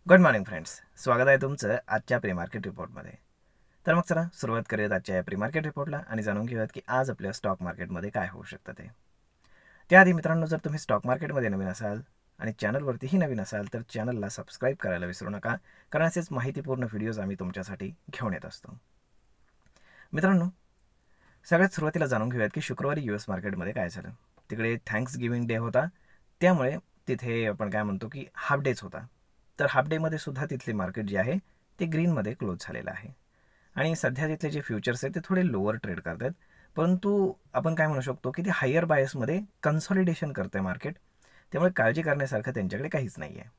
Good morning friends, स्वागत आहे तुमचं आजच्या प्री मार्केट रिपोर्टमध्ये. तर मग चला सुरुवात करूयात आजच्या या प्री मार्केट रिपोर्टला आणि जाणून घेऊयात की आज आपल्या स्टॉक मार्केटमध्ये काय होऊ शकतं ते. त्याआधी मित्रांनो, जर तुम्ही स्टॉक मार्केटमध्ये नवीन असाल आणि चॅनलवरतीही नवीन असाल तर चॅनलला सबस्क्राईब करायला विसरू नका, कारण असेच माहितीपूर्ण व्हिडिओज आम्ही तुमच्यासाठी घेऊन येत असतो. मित्रांनो, सगळ्यात सुरुवातीला जाणून घेऊयात की शुक्रवारी US मार्केटमध्ये काय झालं. तिकडे थँक्स गिव्हिंग डे होता, त्यामुळे तिथे आपण काय म्हणतो की हाफ डेच होता. तर हाफ डेमध्ये सुद्धा तिथले मार्केट जे आहे ते ग्रीनमध्ये क्लोज झालेलं आहे. आणि सध्या तिथले जे फ्युचर्स आहेत ते थोडे लोअर ट्रेड करत आहेत, परंतु आपण काय म्हणू शकतो की ते हायर बायसमध्ये कन्सॉलिडेशन करतं आहे मार्केट, त्यामुळे काळजी करण्यासारखं त्यांच्याकडे काहीच नाही आहे.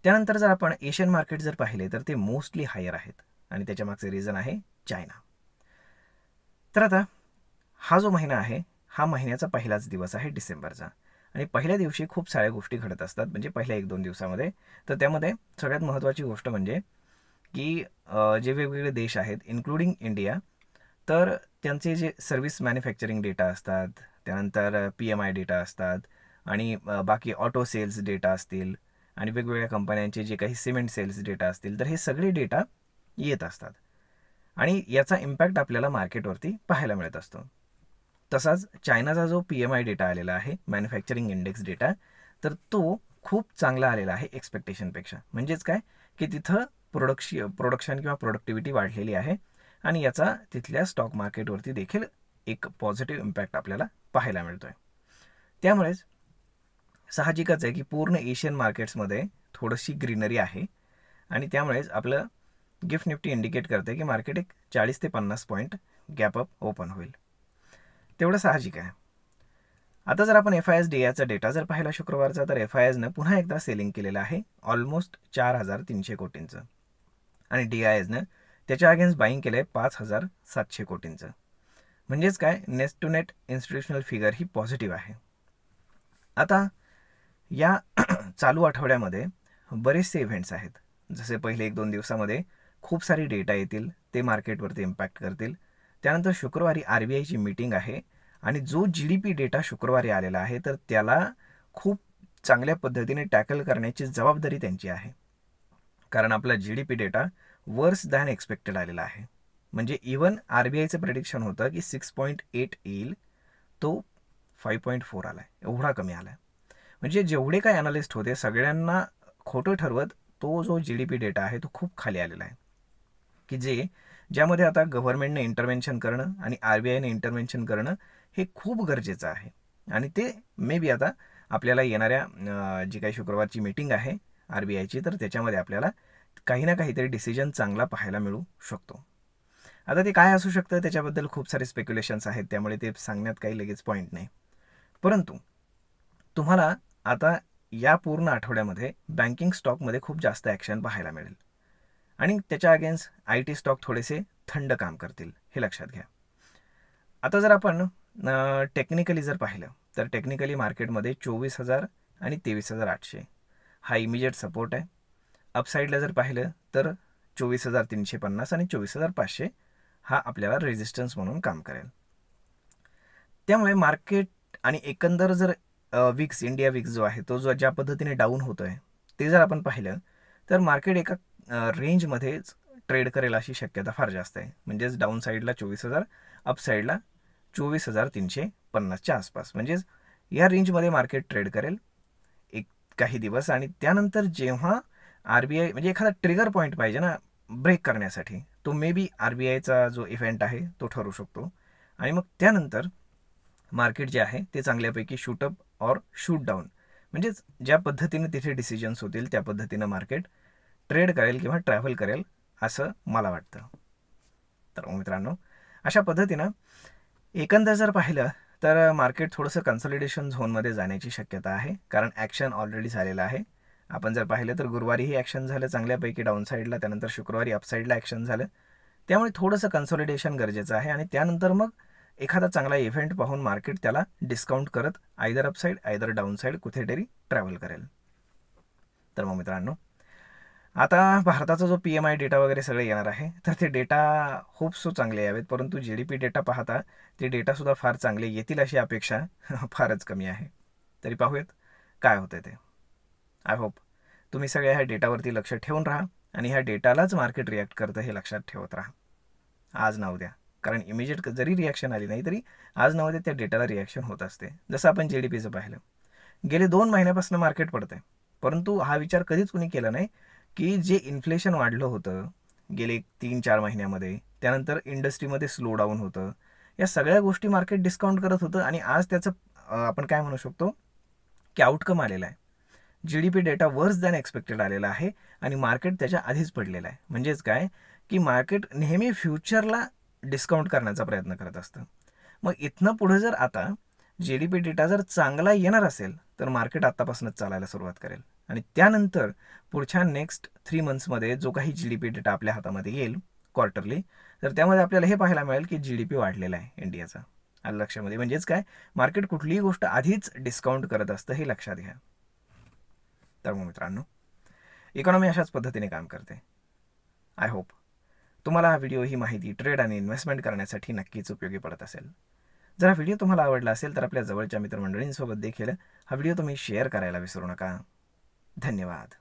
त्यानंतर जर आपण एशियन मार्केट जर पाहिले तर ते मोस्टली हायर आहेत आणि त्याच्यामागचे रिझन आहे चायना. तर आता हा जो महिना आहे हा महिन्याचा पहिलाच दिवस आहे डिसेंबरचा, आणि पहिल्या दिवशी खूप साऱ्या गोष्टी घडत असतात, म्हणजे पहिल्या 1-2 दिवसामध्ये. तर त्यामध्ये सगळ्यात महत्त्वाची गोष्ट म्हणजे की जे वेगवेगळे देश आहेत इन्क्लुडिंग इंडिया, तर त्यांचे जे सर्व्हिस मॅन्युफॅक्चरिंग डेटा असतात, त्यानंतर PMI डेटा असतात, आणि बाकी ऑटो सेल्स डेटा असतील, आणि वेगवेगळ्या कंपन्यांचे जे काही सिमेंट सेल्स डेटा असतील, तर हे सगळे डेटा येत असतात आणि याचा इम्पॅक्ट आपल्याला मार्केटवरती पाहायला मिळत असतो. तसाच चायनाचा जो PMI डेटा आलेला आहे, मॅन्युफॅक्चरिंग इंडेक्स डेटा, तर तो खूप चांगला आलेला आहे एक्सपेक्टेशनपेक्षा. म्हणजेच काय की तिथं प्रोडक्शन किंवा प्रोडक्टिव्हिटी वाढलेली आहे, आणि याचा तिथल्या स्टॉक मार्केटवरती देखील एक पॉझिटिव्ह इम्पॅक्ट आपल्याला पाहायला मिळतो आहे. त्यामुळेच साहजिकच आहे की पूर्ण एशियन मार्केट्समध्ये थोडीशी ग्रीनरी आहे, आणि त्यामुळेच आपलं गिफ्ट निफ्टी इंडिकेट करते की मार्केट एक 40 ते 50 पॉईंट गॅप अप ओपन होईल. तेवढं साहजिक आहे. आता जर आपण FIS DIचा डेटा जर पाहिला शुक्रवारचा, तर FISनं पुन्हा एकदा सेलिंग केलेलं आहे ऑलमोस्ट 4,300 कोटींचं, आणि DISनं त्याच्या अगेन्स्ट बाईंग केलं आहे 5,700 कोटींचं. म्हणजेच काय, net to net institutional figure ही पॉझिटिव्ह आहे. आता या चालू आठवड्यामध्ये बरेचसे इव्हेंट्स आहेत, जसे पहिले 1-2 दिवसामध्ये खूप सारी डेटा येतील, ते मार्केटवरती इम्पॅक्ट करतील. त्यानंतर शुक्रवारी RBIची मीटिंग आहे, आणि जो GDP डेटा शुक्रवारी आलेला आहे तर त्याला खूप चांगल्या पद्धतीने टॅकल करण्याची जबाबदारी त्यांची आहे, कारण आपला GDP डेटा वर्स दॅन एक्सपेक्टेड आलेला आहे. म्हणजे इवन RBIचं प्रेडिक्शन होतं की 6.8 येईल, तो 5.4 आला आहे, एवढा कमी आला आहे. म्हणजे जेवढे काय ॲनालिस्ट होते सगळ्यांना खोटं ठरवत तो जो GDP डेटा आहे तो खूप खाली आलेला आहे, की ज्यामध्ये आता गव्हर्नमेंटने इंटरव्हेन्शन करणं आणि RBIने इंटरव्हेन्शन करणं हे खूप गरजेचं आहे. आणि ते मे बी आता आपल्याला येणाऱ्या जी काही शुक्रवारची मीटिंग आहे RBIची, तर त्याच्यामध्ये आपल्याला काही ना काहीतरी डिसिजन चांगला पाहायला मिळू शकतो. आता ते काय असू शकतं त्याच्याबद्दल खूप सारे स्पेक्युलेशन्स आहेत, त्यामुळे ते सांगण्यात काही लगेच पॉईंट नाही. परंतु तुम्हाला आता या पूर्ण आठवड्यामध्ये बँकिंग स्टॉकमध्ये खूप जास्त ॲक्शन पाहायला मिळेल, आणि त्याच्या अगेन्स्ट IT स्टॉक थोडेसे थंड काम करतील, हे लक्षात घ्या. आता जर आपण टेक्निकली जर पाहिलं तर टेक्निकली मार्केटमध्ये 24,000 आणि 23,800 हा इमिजिएट सपोर्ट आहे. अपसाईडला जर पाहिलं तर 24,350 आणि 24,500 हा आपल्याला रेजिस्टन्स म्हणून काम करेल. त्यामुळे मार्केट आणि एकंदर जर विक्स इंडिया विक्स जो आहे तो ज्या पद्धतीने डाऊन होतो आहे ते जर आपण पाहिलं तर मार्केट एका रेंजमध्येच ट्रेड करेल अशी शक्यता फार जास्त आहे. म्हणजेच डाऊन साईडला 24,000, अप साईडला 24,350च्या आसपास, म्हणजेच या रेंजमध्ये मार्केट ट्रेड करेल एक काही दिवस. आणि त्यानंतर जेव्हा RBI म्हणजे एखादा ट्रिगर पॉईंट पाहिजे ना ब्रेक करण्यासाठी, तो मे बी RBIचा जो इव्हेंट आहे तो ठरू शकतो, आणि मग त्यानंतर मार्केट जे आहे ते चांगल्यापैकी शूटअप और शूट डाऊन, म्हणजेच ज्या पद्धतीने तिथे डिसिजन्स होतील त्या पद्धतीनं मार्केट ट्रेड करेल किंवा ट्रॅव्हल करेल असं मला वाटतं. तर मित्रांनो, अशा पद्धतीनं एकंदर जर पाहिलं तर मार्केट थोडंसं कन्सॉलिडेशन झोनमध्ये जाण्याची शक्यता आहे, कारण ॲक्शन ऑलरेडी झालेलं आहे. आपण जर पाहिलं तर गुरुवारीही ॲक्शन झालं चांगल्यापैकी डाऊन साईडला, त्यानंतर शुक्रवारी अपसाईडला ॲक्शन झालं. त्यामुळे थोडंसं कन्सॉलिडेशन गरजेचं आहे, आणि त्यानंतर मग एखादा चांगला इव्हेंट पाहून मार्केट त्याला डिस्काउंट करत either upside either down side कुठेतरी ट्रॅव्हल करेल. तर मग मित्रांनो, आता भारताचा जो PMI डेटा वगैरे सगळे येणार आहे, तर ते डेटा होप सो चांगले यावेत, परंतु GDP डेटा पाहता ते डेटासुद्धा फार चांगले येतील अशी अपेक्षा फारच कमी आहे. तरी पाहूयात काय होतं ते. आय होप तुम्ही सगळ्या ह्या डेटावरती लक्ष ठेवून राहा आणि ह्या डेटालाच मार्केट रिॲक्ट करतं हे लक्षात ठेवत राहा आज ना उद्या. कारण इमिजिएट जरी रिॲक्शन आली नाही तरी आज ना उद्या त्या डेटाला रिॲक्शन होत असते. जसं आपण GDPचं पाहिलं, गेले 2 महिन्यापासून मार्केट पडतंय, परंतु हा विचार कधीच कुणी केला नाही की जे इन्फ्लेशन वाढलं होतं गेले 3-4 महिन्यामध्ये, त्यानंतर इंडस्ट्रीमध्ये स्लो डाऊन होतं, या सगळ्या गोष्टी मार्केट डिस्काउंट करत होतं आणि आज त्याचं आपण काय म्हणू शकतो की आउटकम आलेला आहे. GDP डेटा वर्स दॅन एक्सपेक्टेड आलेला आहे आणि मार्केट त्याच्या आधीच पडलेलं आहे. म्हणजेच काय की मार्केट नेहमी फ्युचरला डिस्काउंट करण्याचा प्रयत्न करत असतं. मग इथनं पुढे जर आता GDP डेटा जर चांगला येणार असेल तर मार्केट आत्तापासूनच चालायला सुरुवात करेल आणि त्यानंतर पुढच्या नेक्स्ट 3 मंथ्समध्ये जो काही GDP डेटा आपल्या हातामध्ये येईल क्वार्टरली, तर त्यामध्ये आपल्याला हे पाहायला मिळेल की GDP वाढलेला आहे इंडियाचा. आलं लक्षामध्ये. म्हणजेच काय, मार्केट कुठलीही गोष्ट आधीच डिस्काउंट करत असतं हे लक्षात घ्या. तर मग मित्रांनो, इकॉनॉमी अशाच पद्धतीने काम करते. आय होप तुम्हाला हा व्हिडिओ, ही माहिती ट्रेड आणि इन्व्हेस्टमेंट करण्यासाठी नक्कीच उपयोगी पडत असेल. जर हा व्हिडिओ तुम्हाला आवडला असेल तर आपल्या जवळच्या मित्रमंडळींसोबत देखील हा व्हिडिओ तुम्ही शेअर करायला विसरू नका. धन्यवाद.